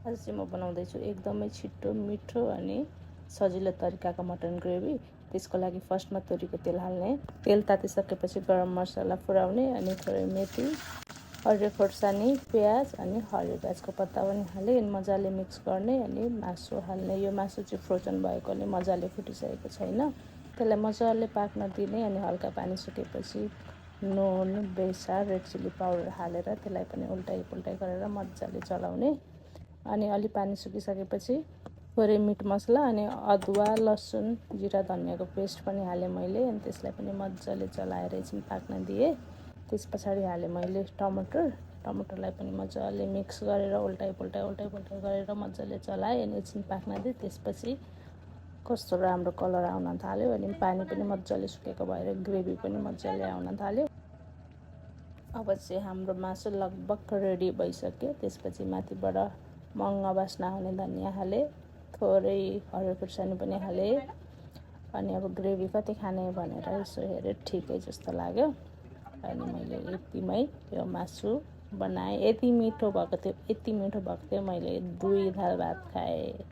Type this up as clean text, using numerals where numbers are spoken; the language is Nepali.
आज चाहिँ म बनाउँदैछु एकदमै छिटो मिठो अनि सजिलो तरिकाको मटन ग्रेभी। त्यसको लागि फर्स्टमा तोरीको तेल हाल्ने, तेल तातिसकेपछि गरम मसला फुराउने अनि थोरै मेथी, हरियो खोर्सानी, प्याज अनि हरियो प्याजको पत्ता पनि हाले अनि मजाले मिक्स गर्ने अनि मासु हाल्ने। यो मासु चाहिँ फ्रोजन भएकोले मजाले फुटिसकेको छैन, त्यसलाई मजाले पाक्न दिने अनि हल्का पानी सुकेपछि नुन, बेसार, रेड चिल्ली पाउडर हालेर त्यसलाई पनि उल्टाइ पुल्टाइ गरेर मजाले चलाउने। अनि अलि पानी सुकिसकेपछि थोरै मिट मसला अनि अदुवा, लसुन, जिरा, धनियाँको पेस्ट पनि हालेँ मैले अनि त्यसलाई पनि मजाले चलाएर एकछिन पाक्न दिएँ। त्यस पछाडि हालेँ मैले टमाटरलाई पनि मजाले मिक्स गरेर उल्टाइ पुल्टाइ गरेर मजाले चलाएँ अनि एकछिन पाक्न दिएँ। त्यसपछि कस्तो राम्रो कलर आउन थाल्यो अनि पानी पनि मजाले सुकेको भएर ग्रेभी पनि मजाले आउन थाल्यो। अब चाहिँ हाम्रो मासु लगभग रेडी भइसक्यो। त्यसपछि माथिबाट मङ्ग बास्ना आउने धनियाँ हालेँ, थोरै हरियो खुर्सानी पनि हालेँ अनि अब ग्रेभी कति खाने भनेर यसो हेरेँ, ठिकै जस्तो लाग्यो अनि मैले यतिमै यो मासु बनाएँ। यति मिठो भएको थियो मैले 2 थाल भात खाएँ।